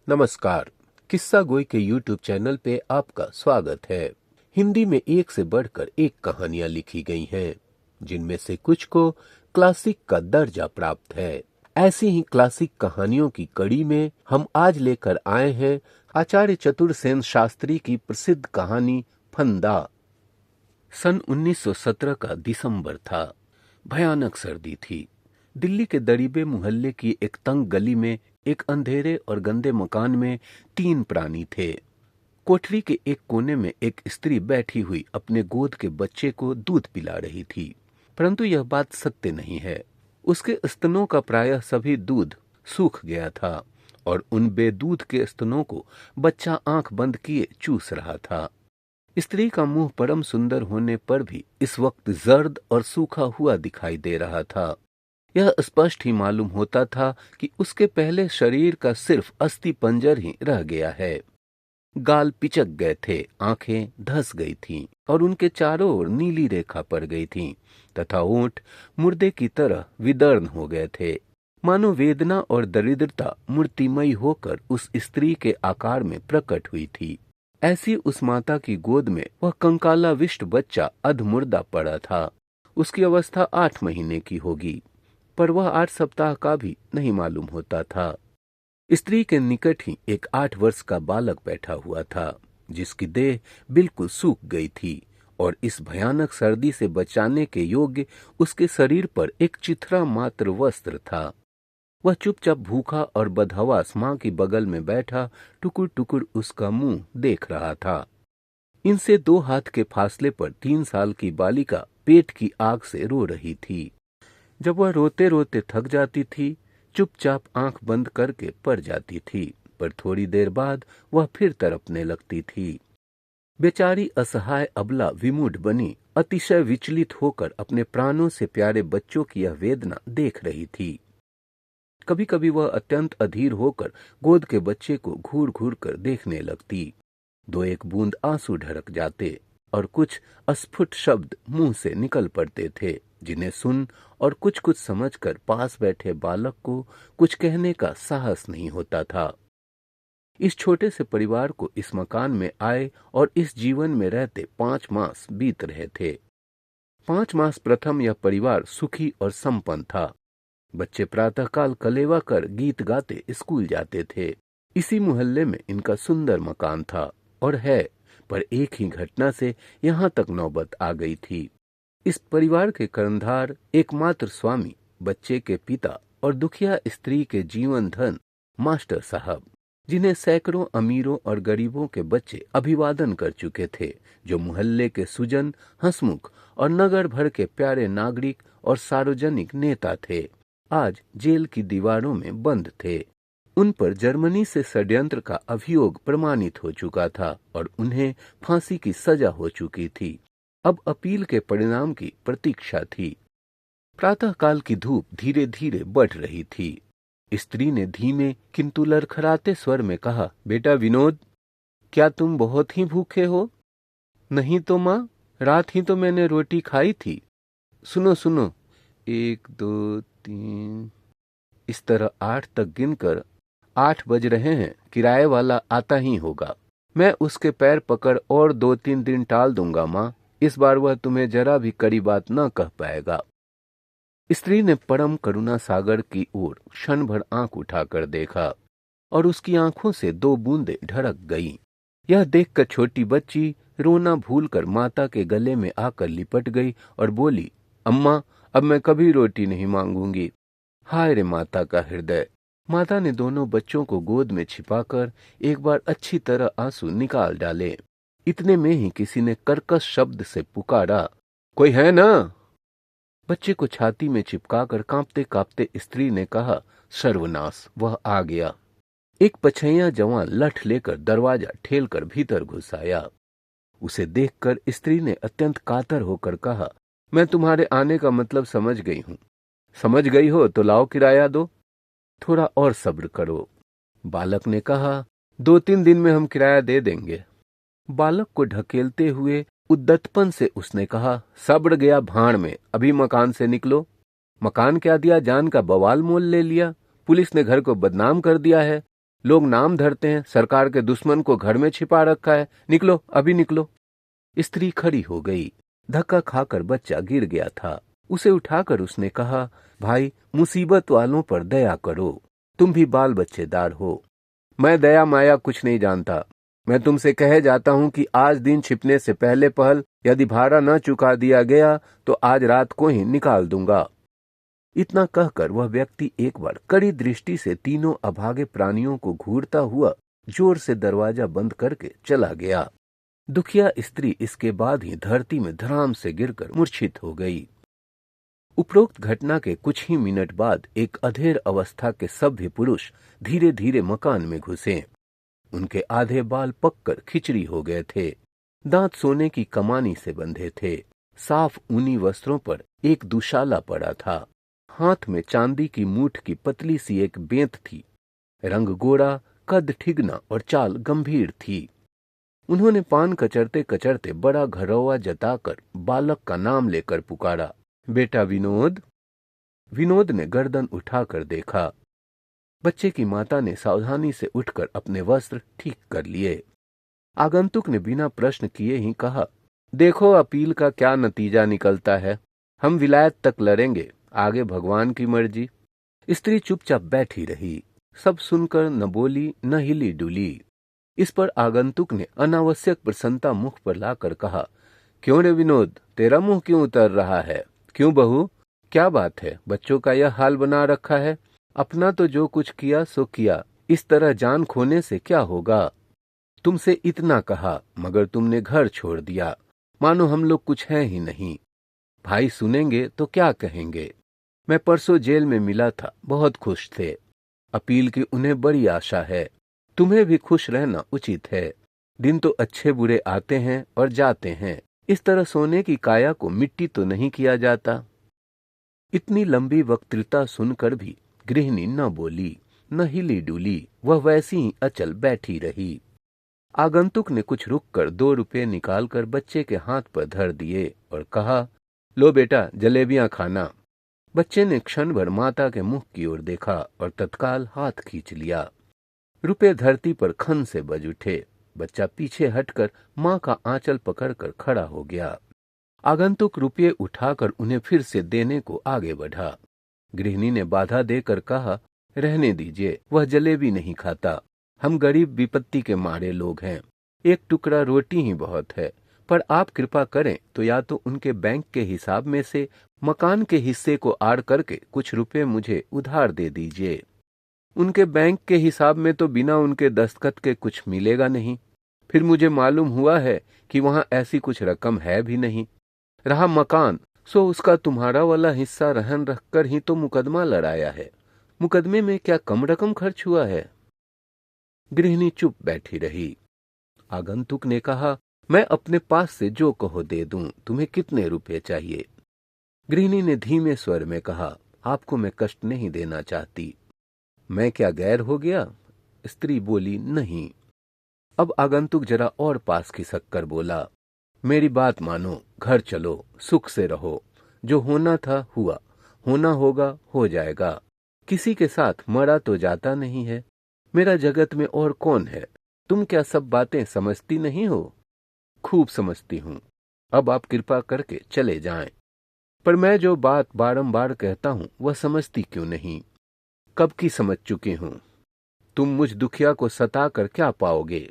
नमस्कार। किस्सा गोई के YouTube चैनल पे आपका स्वागत है। हिंदी में एक से बढ़कर एक कहानियां लिखी गई हैं, जिनमें से कुछ को क्लासिक का दर्जा प्राप्त है। ऐसी ही क्लासिक कहानियों की कड़ी में हम आज लेकर आए हैं आचार्य चतुरसेन शास्त्री की प्रसिद्ध कहानी फंदा। सन 1917 का दिसंबर था। भयानक सर्दी थी। दिल्ली के दरीबे मोहल्ले की एक तंग गली में एक अंधेरे और गंदे मकान में 3 प्राणी थे। कोठरी के एक कोने में एक स्त्री बैठी हुई अपने गोद के बच्चे को दूध पिला रही थी, परंतु यह बात सत्य नहीं है। उसके स्तनों का प्रायः सभी दूध सूख गया था और उन बेदूध के स्तनों को बच्चा आंख बंद किए चूस रहा था। स्त्री का मुंह परम सुंदर होने पर भी इस वक्त जर्द और सूखा हुआ दिखाई दे रहा था। यह स्पष्ट ही मालूम होता था कि उसके पहले शरीर का सिर्फ अस्थि पंजर ही रह गया है। गाल पिचक गए थे, आंखें धस गई थीं और उनके चारों ओर नीली रेखा पड़ गई थी तथा ओंठ मुर्दे की तरह विदर्न हो गए थे। मानो वेदना और दरिद्रता मूर्तिमयी होकर उस स्त्री के आकार में प्रकट हुई थी। ऐसी उस माता की गोद में वह कंकालाविष्ट बच्चा अधमुर्दा पड़ा था। उसकी अवस्था 8 महीने की होगी, पर वह 8 सप्ताह का भी नहीं मालूम होता था। स्त्री के निकट ही एक 8 वर्ष का बालक बैठा हुआ था, जिसकी देह बिल्कुल सूख गई थी और इस भयानक सर्दी से बचाने के योग्य उसके शरीर पर एक चिथरा मात्र वस्त्र था। वह चुपचाप भूखा और बदहवास मां की बगल में बैठा टुकुर टुकुर उसका मुंह देख रहा था। इनसे 2 हाथ के फासले पर 3 साल की बालिका पेट की आग से रो रही थी। जब वह रोते रोते थक जाती थी, चुपचाप आंख बंद करके पड़ जाती थी, पर थोड़ी देर बाद वह फिर तड़पने लगती थी। बेचारी असहाय अबला विमूढ़ बनी अतिशय विचलित होकर अपने प्राणों से प्यारे बच्चों की यह वेदना देख रही थी। कभी कभी वह अत्यंत अधीर होकर गोद के बच्चे को घूर घूर कर देखने लगती। 2-1 बूंद आंसू ढरक जाते और कुछ अस्फुट शब्द मुंह से निकल पड़ते थे, जिन्हें सुन और कुछ कुछ समझकर पास बैठे बालक को कुछ कहने का साहस नहीं होता था। इस छोटे से परिवार को इस मकान में आए और इस जीवन में रहते 5 मास बीत रहे थे। 5 मास प्रथम यह परिवार सुखी और संपन्न था। बच्चे प्रातःकाल कलेवा कर गीत गाते स्कूल जाते थे। इसी मोहल्ले में इनका सुंदर मकान था और है, पर एक ही घटना से यहाँ तक नौबत आ गई थी। इस परिवार के कर्णधार एकमात्र स्वामी, बच्चे के पिता और दुखिया स्त्री के जीवन धन मास्टर साहब, जिन्हें सैकड़ों अमीरों और गरीबों के बच्चे अभिवादन कर चुके थे, जो मोहल्ले के सुजन, हंसमुख और नगर भर के प्यारे नागरिक और सार्वजनिक नेता थे, आज जेल की दीवारों में बंद थे। उन पर जर्मनी से षड्यंत्र का अभियोग प्रमाणित हो चुका था और उन्हें फांसी की सजा हो चुकी थी। अब अपील के परिणाम की प्रतीक्षा थी। प्रातःकाल की धूप धीरे धीरे बढ़ रही थी। स्त्री ने धीमे किंतु लड़खड़ाते स्वर में कहा, बेटा विनोद, क्या तुम बहुत ही भूखे हो? नहीं तो माँ, रात ही तो मैंने रोटी खाई थी। सुनो सुनो, 1 2 3, इस तरह 8 तक गिनकर 8 बज रहे हैं। किराए वाला आता ही होगा। मैं उसके पैर पकड़ और 2-3 दिन टाल दूंगा माँ। इस बार वह तुम्हें जरा भी कड़ी बात न कह पाएगा। स्त्री ने परम करुणा सागर की ओर क्षण भर आंख उठाकर देखा और उसकी आंखों से 2 बूंदें ढरक गईं। यह देखकर छोटी बच्ची रोना भूलकर माता के गले में आकर लिपट गई और बोली, अम्मा, अब मैं कभी रोटी नहीं मांगूंगी। हाय रे माता का हृदय। माता ने दोनों बच्चों को गोद में छिपाकर एक बार अच्छी तरह आंसू निकाल डाले। इतने में ही किसी ने कर्कश शब्द से पुकारा, कोई है ना? बच्चे को छाती में चिपकाकर कांपते कांपते स्त्री ने कहा, सर्वनाश, वह आ गया। एक पछैया जवान लठ लेकर दरवाजा ठेलकर भीतर घुस आया। उसे देखकर स्त्री ने अत्यंत कातर होकर कहा, मैं तुम्हारे आने का मतलब समझ गई हूँ। समझ गई हो तो लाओ किराया दो, थोड़ा और सब्र करो। बालक ने कहा, 2-3 दिन में हम किराया दे देंगे। बालक को ढकेलते हुए उद्दतपन से उसने कहा, सब्र गया भाड़ में, अभी मकान से निकलो। मकान क्या दिया, जान का बवाल मोल ले लिया। पुलिस ने घर को बदनाम कर दिया है। लोग नाम धरते हैं, सरकार के दुश्मन को घर में छिपा रखा है, निकलो, अभी निकलो। स्त्री खड़ी हो गई। धक्का खाकर बच्चा गिर गया था। उसे उठाकर उसने कहा, भाई, मुसीबत वालों पर दया करो, तुम भी बाल बच्चेदार हो। मैं दया माया कुछ नहीं जानता। मैं तुमसे कहे जाता हूं कि आज दिन छिपने से पहले पहल यदि भाड़ा न चुका दिया गया तो आज रात को ही निकाल दूंगा। इतना कहकर वह व्यक्ति एक बार कड़ी दृष्टि से तीनों अभागे प्राणियों को घूरता हुआ जोर से दरवाजा बंद करके चला गया। दुखिया स्त्री इसके बाद ही धरती में धड़ाम से गिरकर मूर्छित हो गई। उपरोक्त घटना के कुछ ही मिनट बाद एक अधेड़ अवस्था के सभ्य पुरुष धीरे धीरे मकान में घुसे। उनके आधे बाल पककर खिचड़ी हो गए थे। दांत सोने की कमानी से बंधे थे। साफ ऊनी वस्त्रों पर एक दुशाला पड़ा था। हाथ में चांदी की मूठ की पतली सी एक बेंत थी। रंग गोरा, कद ठिगना और चाल गंभीर थी। उन्होंने पान कचरते कचरते बड़ा घरौआ जताकर बालक का नाम लेकर पुकारा, बेटा विनोद। विनोद ने गर्दन उठाकर देखा। बच्चे की माता ने सावधानी से उठकर अपने वस्त्र ठीक कर लिए। आगंतुक ने बिना प्रश्न किए ही कहा, देखो अपील का क्या नतीजा निकलता है। हम विलायत तक लड़ेंगे, आगे भगवान की मर्जी। स्त्री चुपचाप बैठी रही। सब सुनकर न बोली न हिली डुली। इस पर आगंतुक ने अनावश्यक प्रसन्नता मुख पर लाकर कहा, क्यों रे विनोद, तेरा मुंह क्यों उतर रहा है? क्यों बहू, क्या बात है? बच्चों का यह हाल बना रखा है। अपना तो जो कुछ किया सो किया, इस तरह जान खोने से क्या होगा? तुमसे इतना कहा मगर तुमने घर छोड़ दिया, मानो हम लोग कुछ हैं ही नहीं। भाई सुनेंगे तो क्या कहेंगे? मैं परसों जेल में मिला था, बहुत खुश थे। अपील की उन्हें बड़ी आशा है। तुम्हें भी खुश रहना उचित है। दिन तो अच्छे बुरे आते हैं और जाते हैं। इस तरह सोने की काया को मिट्टी तो नहीं किया जाता। इतनी लंबी वक्तृता सुनकर भी गृहिणी न बोली न हिली डुली। वह वैसी ही अचल बैठी रही। आगंतुक ने कुछ रुककर 2 रुपये निकालकर बच्चे के हाथ पर धर दिए और कहा, लो बेटा, जलेबियां खाना। बच्चे ने क्षण भर माता के मुख की ओर देखा और तत्काल हाथ खींच लिया। रुपये धरती पर खन से बज उठे। बच्चा पीछे हटकर मां का आंचल पकड़कर खड़ा हो गया। आगंतुक रुपये उठाकर उन्हें फिर से देने को आगे बढ़ा। गृहिणी ने बाधा देकर कहा, रहने दीजिए, वह जलेबी नहीं खाता। हम गरीब विपत्ति के मारे लोग हैं। एक टुकड़ा रोटी ही बहुत है। पर आप कृपा करें तो या तो उनके बैंक के हिसाब में से मकान के हिस्से को आड़ करके कुछ रुपए मुझे उधार दे दीजिए। उनके बैंक के हिसाब में तो बिना उनके दस्तखत के कुछ मिलेगा नहीं। फिर मुझे मालूम हुआ है कि वहां ऐसी कुछ रकम है भी नहीं। रहा मकान, सो उसका तुम्हारा वाला हिस्सा रहन रखकर ही तो मुकदमा लड़ाया है। मुकदमे में क्या कम रकम खर्च हुआ है? गृहिणी चुप बैठी रही। आगंतुक ने कहा, मैं अपने पास से जो कहो दे दूं। तुम्हें कितने रुपए चाहिए? गृहिणी ने धीमे स्वर में कहा, आपको मैं कष्ट नहीं देना चाहती। मैं क्या गैर हो गया? स्त्री बोली, नहीं। अब आगंतुक जरा और पास खिसक कर बोला, मेरी बात मानो, घर चलो, सुख से रहो। जो होना था हुआ, होना होगा हो जाएगा। किसी के साथ मरा तो जाता नहीं है। मेरा जगत में और कौन है? तुम क्या सब बातें समझती नहीं हो? खूब समझती हूं। अब आप कृपा करके चले जाएं। पर मैं जो बात बारंबार कहता हूं वह समझती क्यों नहीं? कब की समझ चुकी हूं। तुम मुझ दुखिया को सता कर क्या पाओगे?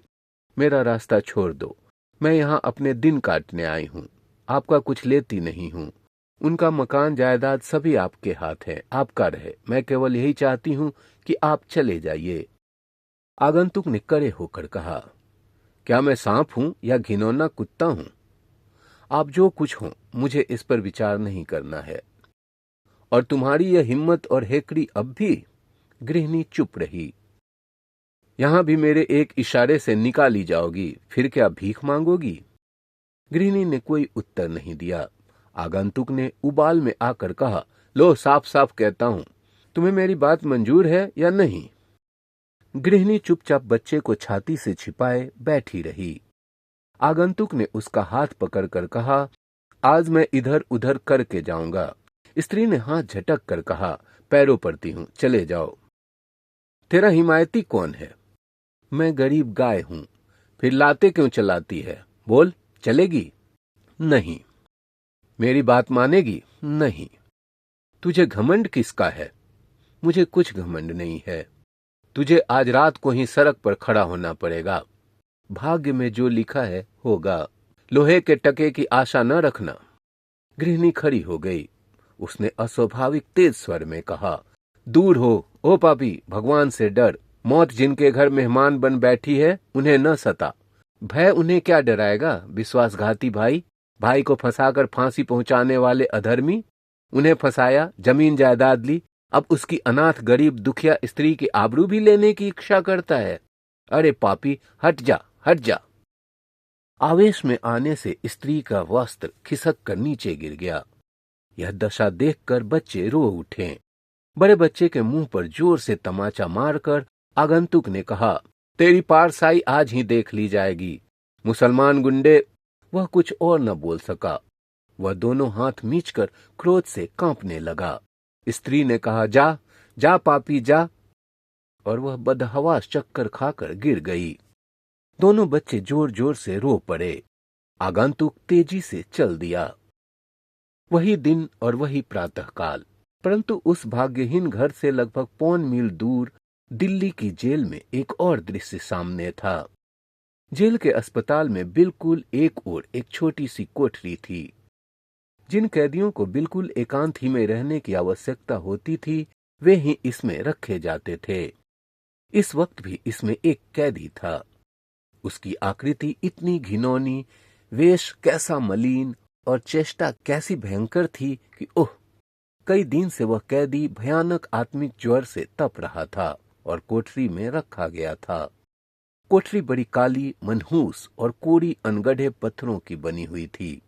मेरा रास्ता छोड़ दो। मैं यहाँ अपने दिन काटने आई हूँ। आपका कुछ लेती नहीं हूँ। उनका मकान जायदाद सभी आपके हाथ है, आपका रहे। मैं केवल यही चाहती हूँ कि आप चले जाइए। आगंतुक ने कड़े होकर कहा, क्या मैं सांप हूं या घिनौना कुत्ता हूं? आप जो कुछ हो, मुझे इस पर विचार नहीं करना है। और तुम्हारी यह हिम्मत और हेकड़ी अब भी? गृहिणी चुप रही। यहां भी मेरे एक इशारे से निकाली जाओगी, फिर क्या भीख मांगोगी? गृहिणी ने कोई उत्तर नहीं दिया। आगंतुक ने उबाल में आकर कहा, लो, साफ साफ कहता हूं, तुम्हें मेरी बात मंजूर है या नहीं? गृहिणी चुपचाप बच्चे को छाती से छिपाए बैठी रही। आगंतुक ने उसका हाथ पकड़कर कहा, आज मैं इधर उधर करके जाऊंगा। स्त्री ने हाथ झटक कर कहा, पैरों पड़ती हूं, चले जाओ। तेरा हिमायती कौन है? मैं गरीब गाय हूं, फिर लाते क्यों चलाती है? बोल, चलेगी? नहीं। मेरी बात मानेगी? नहीं। तुझे घमंड किसका है? मुझे कुछ घमंड नहीं है। तुझे आज रात को ही सड़क पर खड़ा होना पड़ेगा। भाग्य में जो लिखा है होगा। लोहे के टके की आशा न रखना। गृहिणी खड़ी हो गई। उसने अस्वाभाविक तेज स्वर में कहा, दूर हो ओ पापी, भगवान से डर। मौत जिनके घर मेहमान बन बैठी है उन्हें न सता। भय उन्हें क्या डराएगा? विश्वासघाती भाई, भाई को फंसाकर फांसी पहुंचाने वाले अधर्मी। उन्हें फंसाया, जमीन जायदाद ली, अब उसकी अनाथ गरीब दुखिया स्त्री की आबरू भी लेने की इच्छा करता है। अरे पापी, हट जा, हट जा। आवेश में आने से स्त्री का वस्त्र खिसक कर नीचे गिर गया। यह दशा देखकर बच्चे रो उठे। बड़े बच्चे के मुंह पर जोर से तमाचा मारकर आगंतुक ने कहा, तेरी पारसाई आज ही देख ली जाएगी, मुसलमान गुंडे। वह कुछ और न बोल सका। वह दोनों हाथ मींचकर क्रोध से कांपने लगा। स्त्री ने कहा, जा जा पापी जा, और वह बदहवास चक्कर खाकर गिर गई। दोनों बच्चे जोर जोर से रो पड़े। आगंतुक तेजी से चल दिया। वही दिन और वही प्रातःकाल, परंतु उस भाग्यहीन घर से लगभग 5 मील दूर दिल्ली की जेल में एक और दृश्य सामने था। जेल के अस्पताल में बिल्कुल एक ओर एक छोटी सी कोठरी थी। जिन कैदियों को बिल्कुल एकांत ही में रहने की आवश्यकता होती थी, वे ही इसमें रखे जाते थे। इस वक्त भी इसमें एक कैदी था। उसकी आकृति इतनी घिनौनी, वेश कैसा मलिन और चेष्टा कैसी भयंकर थी कि ओह, कई दिन से वह कैदी भयानक आत्मिक ज्वर से तप रहा था और कोठरी में रखा गया था। कोठरी बड़ी काली, मनहूस और कोरी अनगढ़े पत्थरों की बनी हुई थी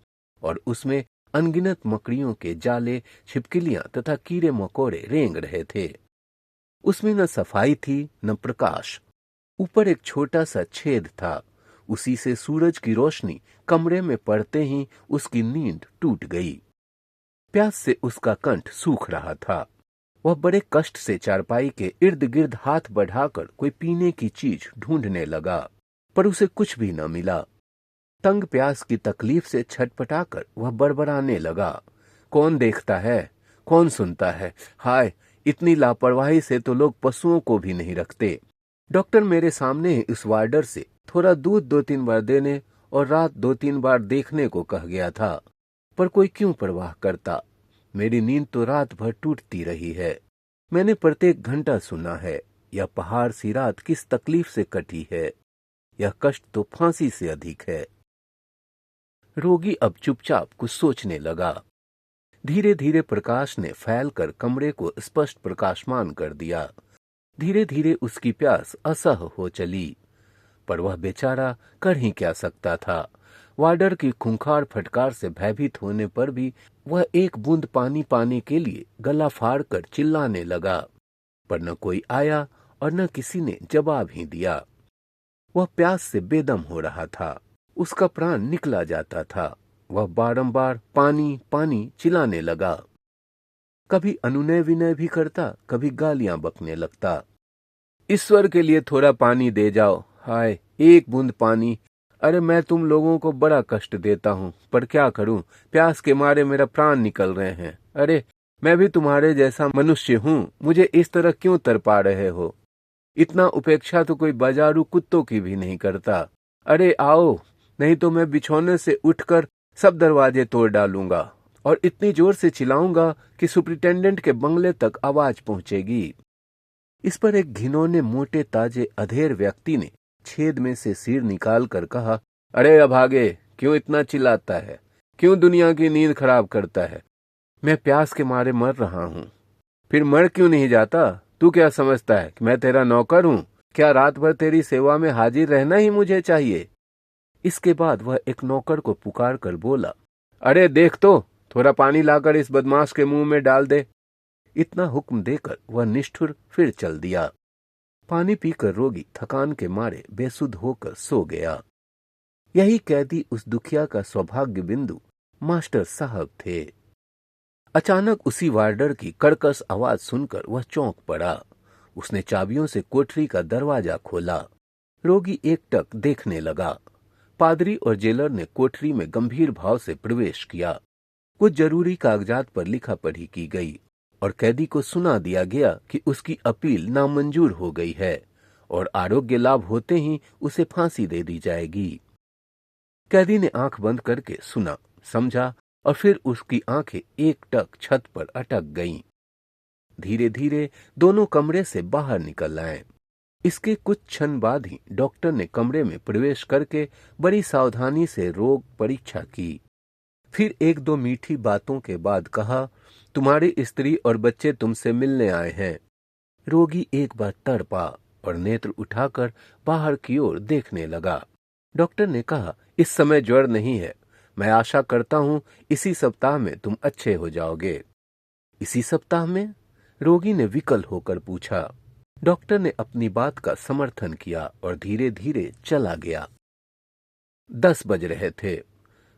और उसमें अनगिनत मकड़ियों के जाले, छिपकलियां तथा कीड़े मकोड़े रेंग रहे थे। उसमें न सफाई थी न प्रकाश। ऊपर एक छोटा सा छेद था। उसी से सूरज की रोशनी कमरे में पड़ते ही उसकी नींद टूट गई। प्यास से उसका कंठ सूख रहा था। वह बड़े कष्ट से चारपाई के इर्द गिर्द हाथ बढ़ाकर कोई पीने की चीज ढूंढने लगा, पर उसे कुछ भी न मिला। तंग प्यास की तकलीफ से छटपटाकर वह बड़बड़ाने लगा, कौन देखता है, कौन सुनता है? हाय, इतनी लापरवाही से तो लोग पशुओं को भी नहीं रखते। डॉक्टर मेरे सामने ही इस वार्डर से थोड़ा दूध 2-3 बार देने और रात 2-3 बार देखने को कह गया था, पर कोई क्यों परवाह करता? मेरी नींद तो रात भर टूटती रही है। मैंने प्रत्येक घंटा सुना है, यह पहाड़ सी रात किस तकलीफ से कटी है। यह कष्ट तो फांसी से अधिक है। रोगी अब चुपचाप कुछ सोचने लगा। धीरे धीरे प्रकाश ने फैलकर कमरे को स्पष्ट प्रकाशमान कर दिया। धीरे धीरे उसकी प्यास असह्य हो चली, पर वह बेचारा कर ही क्या सकता था। वार्डर की खूंखार फटकार से भयभीत होने पर भी वह एक बूंद पानी पाने के लिए गला फाड़कर चिल्लाने लगा, पर न कोई आया और न किसी ने जवाब ही दिया। वह प्यास से बेदम हो रहा था। उसका प्राण निकला जाता था। वह बारंबार पानी पानी चिल्लाने लगा। कभी अनुनय विनय भी करता, कभी गालियां बकने लगता। ईश्वर के लिए थोड़ा पानी दे जाओ, हाय एक बूंद पानी। अरे मैं तुम लोगों को बड़ा कष्ट देता हूँ, पर क्या करूँ, प्यास के मारे मेरा प्राण निकल रहे हैं। अरे मैं भी तुम्हारे जैसा मनुष्य हूँ, मुझे इस तरह क्यों तरपा रहे हो? इतना उपेक्षा तो कोई बाजारू कुत्तों की भी नहीं करता। अरे आओ, नहीं तो मैं बिछौने से उठकर सब दरवाजे तोड़ डालूंगा और इतनी जोर से चिल्लाऊंगा कि सुपरिटेंडेंट के बंगले तक आवाज पहुंचेगी। इस पर एक घिनौने मोटे ताजे अधेड़ व्यक्ति ने छेद में से सिर निकाल कर कहा, अरे अभागे, क्यों इतना चिल्लाता है? क्यों दुनिया की नींद खराब करता है? मैं प्यास के मारे मर रहा हूँ। फिर मर क्यों नहीं जाता? तू क्या समझता है कि मैं तेरा नौकर हूँ? क्या रात भर तेरी सेवा में हाजिर रहना ही मुझे चाहिए? इसके बाद वह एक नौकर को पुकार कर बोला, अरे देख तो, थोड़ा पानी लाकर इस बदमाश के मुंह में डाल दे। इतना हुक्म देकर वह निष्ठुर फिर चल दिया। पानी पीकर रोगी थकान के मारे बेसुध होकर सो गया। यही कैदी उस दुखिया का सौभाग्य बिंदु मास्टर साहब थे। अचानक उसी वार्डर की कर्कश आवाज सुनकर वह चौंक पड़ा। उसने चाबियों से कोठरी का दरवाजा खोला। रोगी एकटक देखने लगा। पादरी और जेलर ने कोठरी में गंभीर भाव से प्रवेश किया। कुछ जरूरी कागजात पर लिखा पढ़ी की गई और कैदी को सुना दिया गया कि उसकी अपील नामंजूर हो गई है और आरोग्य लाभ होते ही उसे फांसी दे दी जाएगी। कैदी ने आंख बंद करके सुना, समझा और फिर उसकी आंखें एकटक छत पर अटक गईं। धीरे धीरे दोनों कमरे से बाहर निकल आए। इसके कुछ क्षण बाद ही डॉक्टर ने कमरे में प्रवेश करके बड़ी सावधानी से रोग परीक्षा की। फिर एक दो मीठी बातों के बाद कहा, तुम्हारी स्त्री और बच्चे तुमसे मिलने आए हैं। रोगी एक बार तड़पा और नेत्र उठाकर बाहर की ओर देखने लगा। डॉक्टर ने कहा, इस समय ज्वर नहीं है। मैं आशा करता हूं इसी सप्ताह में तुम अच्छे हो जाओगे। इसी सप्ताह में? रोगी ने विकल होकर पूछा। डॉक्टर ने अपनी बात का समर्थन किया और धीरे धीरे चला गया। 10 बज रहे थे।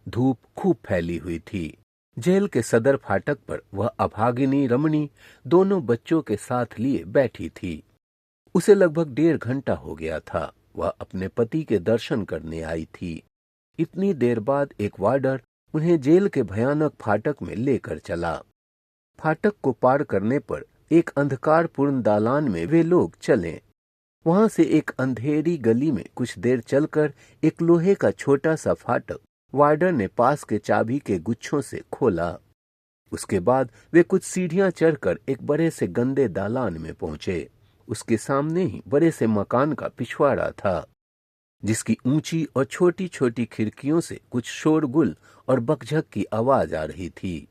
धूप खूब फैली हुई थी। जेल के सदर फाटक पर वह अभागिनी रमणी दोनों बच्चों के साथ लिए बैठी थी। उसे लगभग 1.5 घंटा हो गया था। वह अपने पति के दर्शन करने आई थी। इतनी देर बाद एक वार्डर उन्हें जेल के भयानक फाटक में लेकर चला। फाटक को पार करने पर एक अंधकारपूर्ण दालान में वे लोग चले। वहां से एक अंधेरी गली में कुछ देर चलकर एक लोहे का छोटा सा फाटक वार्डर ने पास के चाबी के गुच्छों से खोला। उसके बाद वे कुछ सीढ़ियां चढ़कर एक बड़े से गंदे दालान में पहुंचे। उसके सामने ही बड़े से मकान का पिछवाड़ा था, जिसकी ऊंची और छोटी छोटी खिड़कियों से कुछ शोरगुल और बकझक की आवाज आ रही थी।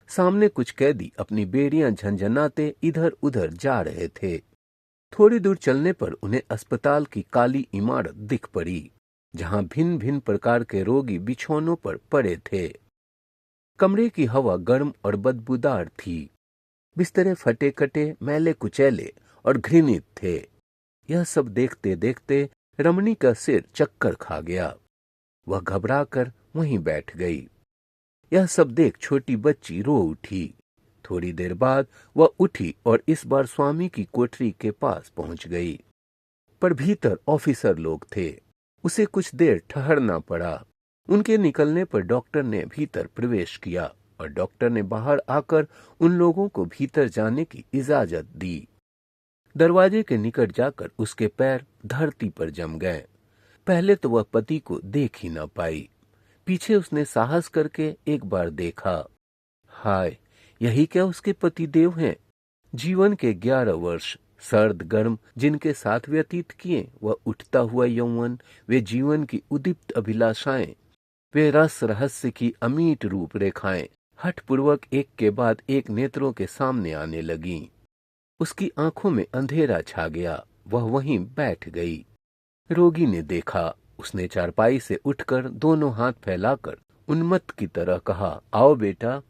सामने कुछ कैदी अपनी बेड़ियां झंझनाते इधर उधर जा रहे थे। थोड़ी दूर चलने पर उन्हें अस्पताल की काली इमारत दिख पड़ी, जहां भिन्न भिन्न प्रकार के रोगी बिछौनों पर पड़े थे। कमरे की हवा गर्म और बदबूदार थी। बिस्तरे फटे कटे, मैले कुचैले और घृणित थे। यह सब देखते देखते रमणी का सिर चक्कर खा गया। वह घबराकर वहीं बैठ गई। यह सब देख छोटी बच्ची रो उठी। थोड़ी देर बाद वह उठी और इस बार स्वामी की कोठरी के पास पहुंच गई। पर भीतर ऑफिसर लोग थे। उसे कुछ देर ठहरना पड़ा। उनके निकलने पर डॉक्टर ने भीतर प्रवेश किया और डॉक्टर ने बाहर आकर उन लोगों को भीतर जाने की इजाजत दी। दरवाजे के निकट जाकर उसके पैर धरती पर जम गए। पहले तो वह पति को देख ही न पाई। पीछे उसने साहस करके एक बार देखा। हाय, यही क्या उसके पति देव हैं? जीवन के 11 वर्ष सर्द गर्म जिनके साथ व्यतीत किए, वह उठता हुआ यौवन, वे जीवन की उदीप्त अभिलाषाएं, वे रस रहस्य की अमीट रूपरेखाएं हठपूर्वक एक के बाद एक नेत्रों के सामने आने लगीं। उसकी आंखों में अंधेरा छा गया। वह वहीं बैठ गई। रोगी ने देखा। उसने चारपाई से उठकर दोनों हाथ फैलाकर उन्मत्त की तरह कहा, आओ बेटा।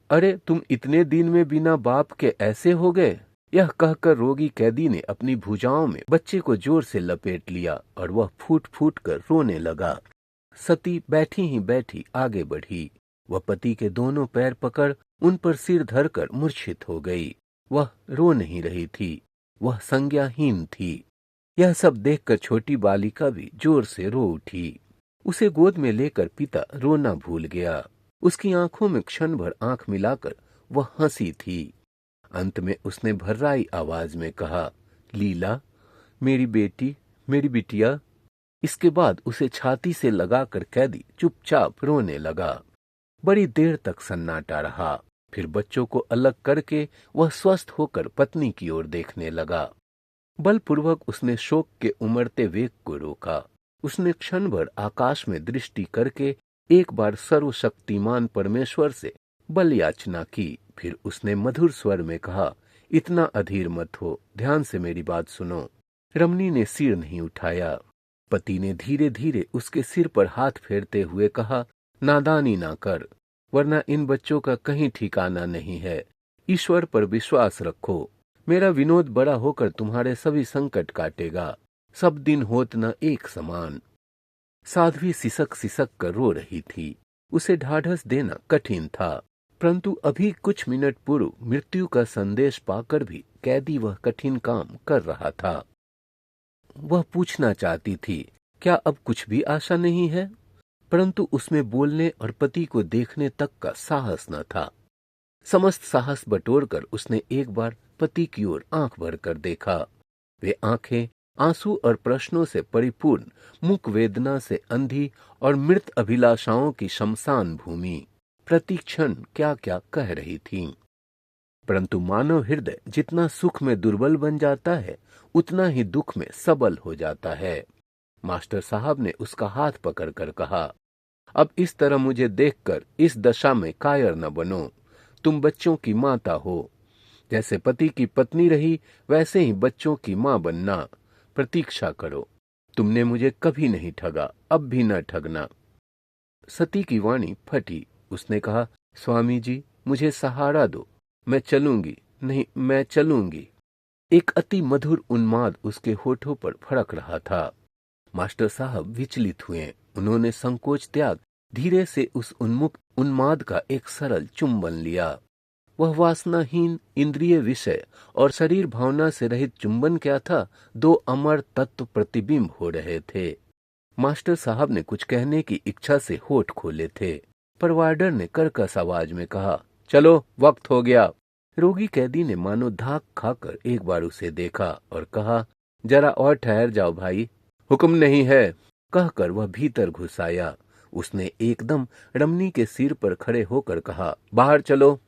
अरे, तुम इतने दिन में बिना बाप के ऐसे हो गए? यह कहकर रोगी कैदी ने अपनी भुजाओं में बच्चे को जोर से लपेट लिया और वह फूट फूट कर रोने लगा। सती बैठी ही बैठी आगे बढ़ी। वह पति के दोनों पैर पकड़ उन पर सिर धरकर मूर्छित हो गई। वह रो नहीं रही थी, वह संज्ञाहीन थी। यह सब देखकर छोटी बालिका भी जोर से रो उठी। उसे गोद में लेकर पिता रोना भूल गया। उसकी आंखों में क्षण भर आंख मिलाकर वह हंसी थी। अंत में उसने भर्राई आवाज में कहा, लीला, मेरी बेटी, मेरी बिटिया। इसके बाद उसे छाती से लगाकर कैदी चुपचाप रोने लगा। बड़ी देर तक सन्नाटा रहा। फिर बच्चों को अलग करके वह स्वस्थ होकर पत्नी की ओर देखने लगा। बलपूर्वक उसने शोक के उमड़ते वेग को रोका। उसने क्षण भर आकाश में दृष्टि करके एक बार सर्वशक्तिमान परमेश्वर से बल याचना की। फिर उसने मधुर स्वर में कहा, इतना अधीर मत हो, ध्यान से मेरी बात सुनो। रमणी ने सिर नहीं उठाया। पति ने धीरे धीरे उसके सिर पर हाथ फेरते हुए कहा, नादानी ना कर, वरना इन बच्चों का कहीं ठिकाना नहीं है। ईश्वर पर विश्वास रखो। मेरा विनोद बड़ा होकर तुम्हारे सभी संकट काटेगा। सब दिन होत न एक समान। साध्वी सिसक सिसक कर रो रही थी। उसे ढाढ़स देना कठिन था, परंतु अभी कुछ मिनट पूर्व मृत्यु का संदेश पाकर भी कैदी वह कठिन काम कर रहा था। वह पूछना चाहती थी, क्या अब कुछ भी आशा नहीं है? परंतु उसमें बोलने और पति को देखने तक का साहस न था। समस्त साहस बटोरकर उसने एक बार पति की ओर आंख भरकर देखा। वे आंखें आंसू और प्रश्नों से परिपूर्ण, मुख वेदना से अंधी और मृत अभिलाषाओं की शमशान भूमि प्रति क्षण क्या क्या कह रही थीं। परंतु मानव हृदय जितना सुख में दुर्बल बन जाता है, उतना ही दुख में सबल हो जाता है। मास्टर साहब ने उसका हाथ पकड़कर कहा, अब इस तरह मुझे देखकर इस दशा में कायर न बनो। तुम बच्चों की माता हो। जैसे पति की पत्नी रही, वैसे ही बच्चों की मां बनना। प्रतीक्षा करो। तुमने मुझे कभी नहीं ठगा, अब भी न ठगना। सती की वाणी फटी। उसने कहा, स्वामी जी, मुझे सहारा दो। मैं चलूंगी, नहीं मैं चलूंगी। एक अति मधुर उन्माद उसके होठों पर फड़क रहा था। मास्टर साहब विचलित हुए। उन्होंने संकोच त्याग धीरे से उस उन्मुक्त उन्माद का एक सरल चुंबन लिया। वह वासनाहीन इंद्रिय विषय और शरीर भावना से रहित चुंबन क्या था, दो अमर तत्व प्रतिबिंब हो रहे थे। मास्टर साहब ने कुछ कहने की इच्छा से होठ खोले थे, पर वार्डर ने कर्कश आवाज में कहा, चलो वक्त हो गया। रोगी कैदी ने मानो धाक खाकर एक बार उसे देखा और कहा, जरा और ठहर जाओ भाई, हुक्म नहीं है। कहकर वह भीतर घुस आया। उसने एकदम रमनी के सिर पर खड़े होकर कहा, बाहर चलो।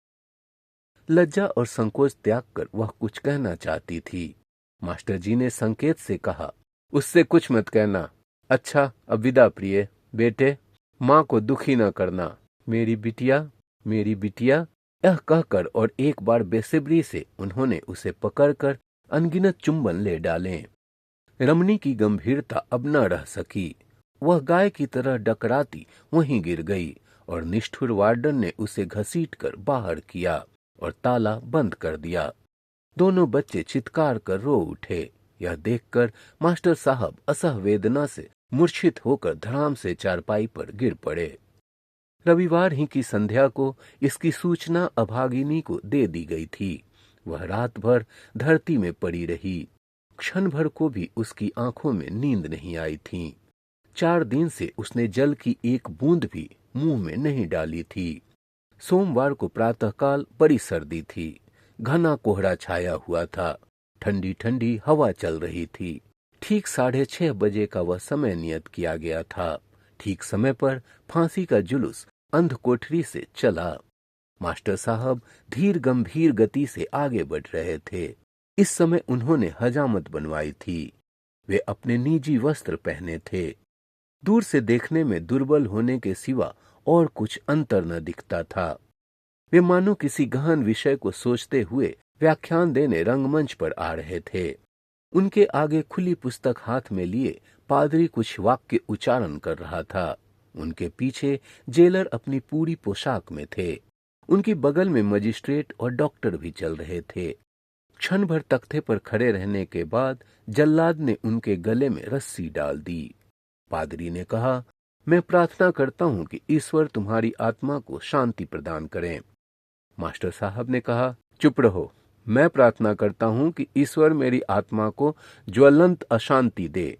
लज्जा और संकोच त्याग कर वह कुछ कहना चाहती थी। मास्टर जी ने संकेत से कहा, उससे कुछ मत कहना। अच्छा, अब विदा प्रिय। बेटे, माँ को दुखी न करना। मेरी बिटिया, मेरी बिटिया। यह कहकर और एक बार बेसब्री से उन्होंने उसे पकड़कर अनगिनत चुंबन ले डाले। रमनी की गंभीरता अब न रह सकी। वह गाय की तरह डकराती वहीं गिर गई और निष्ठुर वार्डन ने उसे घसीटकर बाहर किया और ताला बंद कर दिया। दोनों बच्चे चित्कार कर रो उठे। यह देखकर मास्टर साहब असह वेदना से मूर्छित होकर धड़ाम से चारपाई पर गिर पड़े। रविवार ही की संध्या को इसकी सूचना अभागिनी को दे दी गई थी। वह रात भर धरती में पड़ी रही। क्षण भर को भी उसकी आंखों में नींद नहीं आई थी। 4 दिन से उसने जल की एक बूंद भी मुंह में नहीं डाली थी। सोमवार को प्रातःकाल बड़ी सर्दी थी। घना कोहरा छाया हुआ था। ठंडी ठंडी हवा चल रही थी। ठीक 6:30 बजे का वह समय नियत किया गया था। ठीक समय पर फांसी का जुलूस अंधकोठरी से चला। मास्टर साहब धीर गंभीर गति से आगे बढ़ रहे थे। इस समय उन्होंने हजामत बनवाई थी। वे अपने निजी वस्त्र पहने थे। दूर से देखने में दुर्बल होने के सिवा और कुछ अंतर न दिखता था। वे मानो किसी गहन विषय को सोचते हुए व्याख्यान देने रंगमंच पर आ रहे थे। उनके आगे खुली पुस्तक हाथ में लिए पादरी कुछ वाक्य उच्चारण कर रहा था। उनके पीछे जेलर अपनी पूरी पोशाक में थे। उनकी बगल में मजिस्ट्रेट और डॉक्टर भी चल रहे थे। क्षण भर तख्ते पर खड़े रहने के बाद जल्लाद ने उनके गले में रस्सी डाल दी। पादरी ने कहा, मैं प्रार्थना करता हूं कि ईश्वर तुम्हारी आत्मा को शांति प्रदान करें। मास्टर साहब ने कहा, चुप रहो। मैं प्रार्थना करता हूं कि ईश्वर मेरी आत्मा को ज्वलंत अशांति दे,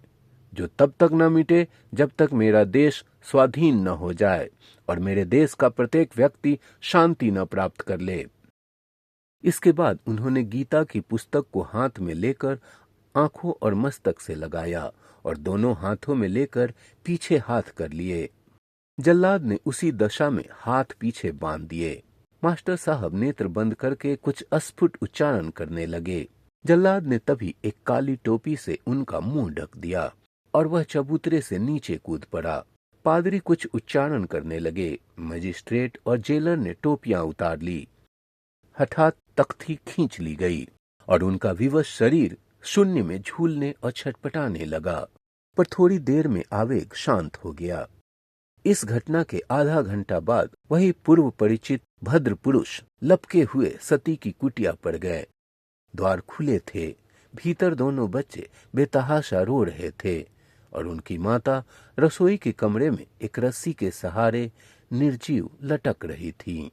जो तब तक न मिटे जब तक मेरा देश स्वाधीन न हो जाए और मेरे देश का प्रत्येक व्यक्ति शांति न प्राप्त कर ले। इसके बाद उन्होंने गीता की पुस्तक को हाथ में लेकर आंखों और मस्तक से लगाया और दोनों हाथों में लेकर पीछे हाथ कर लिए। जल्लाद ने उसी दशा में हाथ पीछे बांध दिए। मास्टर साहब नेत्र बंद करके कुछ अस्फुट उच्चारण करने लगे। जल्लाद ने तभी एक काली टोपी से उनका मुंह ढक दिया और वह चबूतरे से नीचे कूद पड़ा। पादरी कुछ उच्चारण करने लगे। मजिस्ट्रेट और जेलर ने टोपियां उतार ली। हठात तख्ती खींच ली गई और उनका विवश शरीर शून्य में झूलने और छटपटाने लगा। पर थोड़ी देर में आवेग शांत हो गया। इस घटना के आधा घंटा बाद वही पूर्व परिचित भद्र पुरुष लपके हुए सती की कुटिया पर गए। द्वार खुले थे। भीतर दोनों बच्चे बेतहाशा रो रहे थे और उनकी माता रसोई के कमरे में एक रस्सी के सहारे निर्जीव लटक रही थी।